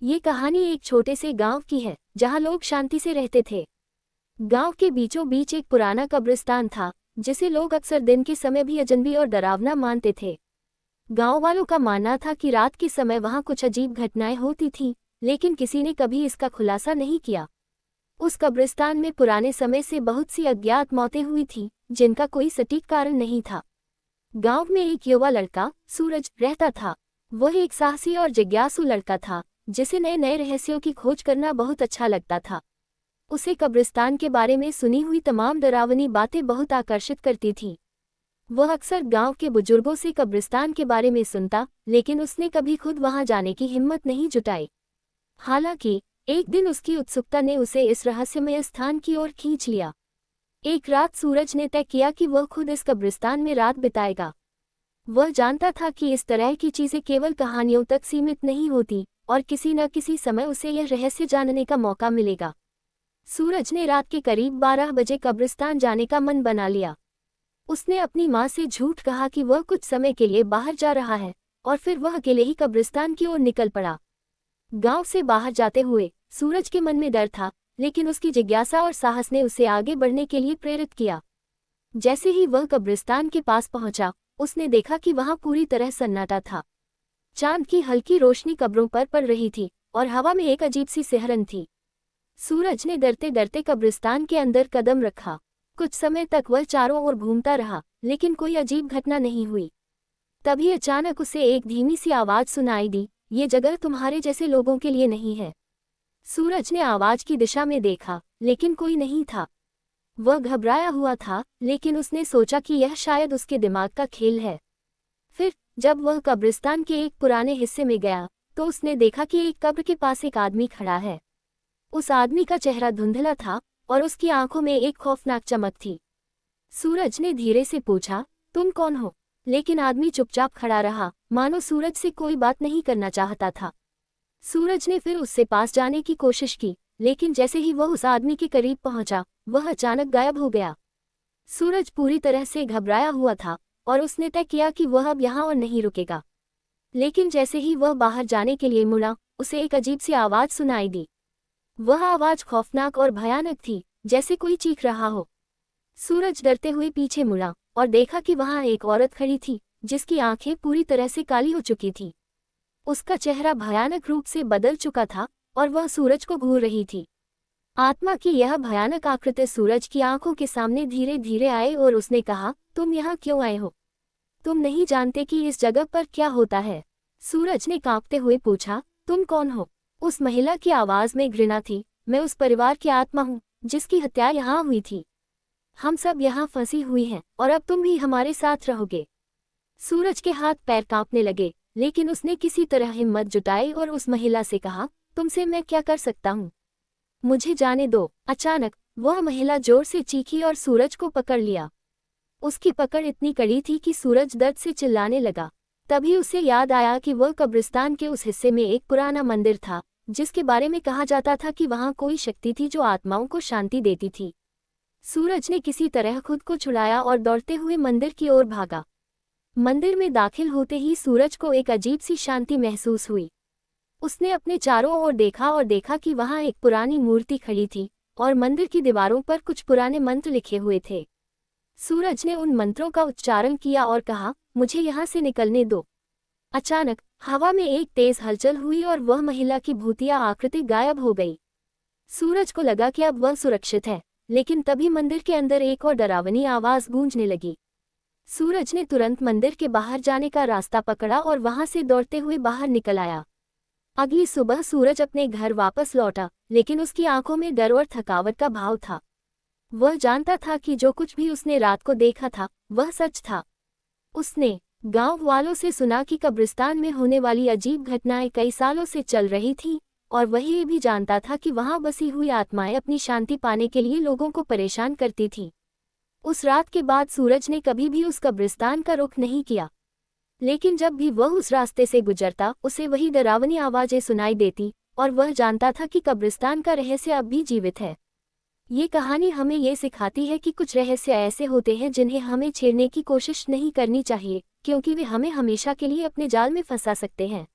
ये कहानी एक छोटे से गांव की है जहां लोग शांति से रहते थे। गांव के बीचों बीच एक पुराना कब्रिस्तान था जिसे लोग अक्सर दिन के समय भी अजनबी और डरावना मानते थे। गांव वालों का मानना था कि रात के समय वहां कुछ अजीब घटनाएं होती थीं, लेकिन किसी ने कभी इसका खुलासा नहीं किया। उस कब्रिस्तान में पुराने समय से बहुत सी अज्ञात मौतें हुई थीं, जिनका कोई सटीक कारण नहीं था। गांव में एक युवा लड़का सूरज रहता था। वह एक साहसी और जिज्ञासु लड़का था जिसे नए नए रहस्यों की खोज करना बहुत अच्छा लगता था। उसे कब्रिस्तान के बारे में सुनी हुई तमाम डरावनी बातें बहुत आकर्षित करती थीं। वह अक्सर गांव के बुजुर्गों से कब्रिस्तान के बारे में सुनता, लेकिन उसने कभी खुद वहां जाने की हिम्मत नहीं जुटाई। हालांकि एक दिन उसकी उत्सुकता ने उसे इस रहस्यमय स्थान की ओर खींच लिया। एक रात सूरज ने तय किया कि वह खुद इस कब्रिस्तान में रात बिताएगा। वह जानता था कि इस तरह की चीजें केवल कहानियों तक सीमित नहीं होती और किसी न किसी समय उसे यह रहस्य जानने का मौका मिलेगा। सूरज ने रात के करीब 12 बजे कब्रिस्तान जाने का मन बना लिया। उसने अपनी माँ से झूठ कहा कि वह कुछ समय के लिए बाहर जा रहा है और फिर वह अकेले ही कब्रिस्तान की ओर निकल पड़ा। गांव से बाहर जाते हुए सूरज के मन में डर था, लेकिन उसकी जिज्ञासा और साहस ने उसे आगे बढ़ने के लिए प्रेरित किया। जैसे ही वह कब्रिस्तान के पास पहुंचा, उसने देखा कि वहां पूरी तरह सन्नाटा था। चांद की हल्की रोशनी कब्रों पर पड़ रही थी और हवा में एक अजीब सी सिहरन थी। सूरज ने डरते डरते कब्रिस्तान के अंदर कदम रखा। कुछ समय तक वह चारों ओर घूमता रहा, लेकिन कोई अजीब घटना नहीं हुई। तभी अचानक उसे एक धीमी सी आवाज सुनाई दी, ये जगह तुम्हारे जैसे लोगों के लिए नहीं है। सूरज ने आवाज की दिशा में देखा, लेकिन कोई नहीं था। वह घबराया हुआ था, लेकिन उसने सोचा कि यह शायद उसके दिमाग का खेल है। फिर जब वह कब्रिस्तान के एक पुराने हिस्से में गया, तो उसने देखा कि एक कब्र के पास एक आदमी खड़ा है। उस आदमी का चेहरा धुंधला था और उसकी आंखों में एक खौफनाक चमक थी। सूरज ने धीरे से पूछा, तुम कौन हो? लेकिन आदमी चुपचाप खड़ा रहा, मानो सूरज से कोई बात नहीं करना चाहता था। सूरज ने फिर उससे पास जाने की कोशिश की, लेकिन जैसे ही वह उस आदमी के करीब पहुंचा, वह अचानक गायब हो गया। सूरज पूरी तरह से घबराया हुआ था और उसने तय किया कि वह अब यहाँ और नहीं रुकेगा। लेकिन जैसे ही वह बाहर जाने के लिए मुड़ा, उसे एक अजीब सी आवाज सुनाई दी। वह आवाज खौफनाक और भयानक थी, जैसे कोई चीख रहा हो। सूरज डरते हुए पीछे मुड़ा और देखा कि वहां एक औरत खड़ी थी, जिसकी आंखें पूरी तरह से काली हो चुकी थी। उसका चेहरा भयानक रूप से बदल चुका था और वह सूरज को घूर रही थी। आत्मा की यह भयानक आकृति सूरज की आंखों के सामने धीरे धीरे आए और उसने कहा, तुम यहाँ क्यों आए हो? तुम नहीं जानते कि इस जगह पर क्या होता है? सूरज ने कांपते हुए पूछा, तुम कौन हो? उस महिला की आवाज में घृणा थी। मैं उस परिवार की आत्मा हूँ जिसकी हत्या यहाँ हुई थी। हम सब यहाँ फंसी हुई हैं और अब तुम भी हमारे साथ रहोगे। सूरज के हाथ पैर कांपने लगे, लेकिन उसने किसी तरह हिम्मत जुटाई और उस महिला से कहा, तुमसे मैं क्या कर सकता हूँ? मुझे जाने दो। अचानक वह महिला जोर से चीखी और सूरज को पकड़ लिया। उसकी पकड़ इतनी कड़ी थी कि सूरज दर्द से चिल्लाने लगा। तभी उसे याद आया कि वह कब्रिस्तान के उस हिस्से में एक पुराना मंदिर था, जिसके बारे में कहा जाता था कि वहां कोई शक्ति थी जो आत्माओं को शांति देती थी। सूरज ने किसी तरह खुद को छुड़ाया और दौड़ते हुए मंदिर की ओर भागा। मंदिर में दाखिल होते ही सूरज को एक अजीब सी शांति महसूस हुई। उसने अपने चारों ओर देखा कि वहां एक पुरानी मूर्ति खड़ी थी और मंदिर की दीवारों पर कुछ पुराने मंत्र लिखे हुए थे। सूरज ने उन मंत्रों का उच्चारण किया और कहा, मुझे यहाँ से निकलने दो। अचानक हवा में एक तेज हलचल हुई और वह महिला की भूतिया आकृति गायब हो गई। सूरज को लगा कि अब वह सुरक्षित है, लेकिन तभी मंदिर के अंदर एक और डरावनी आवाज गूंजने लगी। सूरज ने तुरंत मंदिर के बाहर जाने का रास्ता पकड़ा और वहां से दौड़ते हुए बाहर निकल आया। अगली सुबह सूरज अपने घर वापस लौटा, लेकिन उसकी आंखों में डर और थकावट का भाव था। वह जानता था कि जो कुछ भी उसने रात को देखा था, वह सच था। उसने गांव वालों से सुना कि कब्रिस्तान में होने वाली अजीब घटनाएं कई सालों से चल रही थीं, और वह ये भी जानता था कि वहां बसी हुई आत्माएं अपनी शांति पाने के लिए लोगों को परेशान करती थीं। उस रात के बाद सूरज ने कभी भी उस कब्रिस्तान का रुख नहीं किया, लेकिन जब भी वह उस रास्ते से गुजरता, उसे वही डरावनी आवाजें सुनाई देती और वह जानता था कि कब्रिस्तान का रहस्य अब भी जीवित है। ये कहानी हमें ये सिखाती है कि कुछ रहस्य ऐसे होते हैं जिन्हें हमें छेड़ने की कोशिश नहीं करनी चाहिए, क्योंकि वे हमें हमेशा के लिए अपने जाल में फंसा सकते हैं।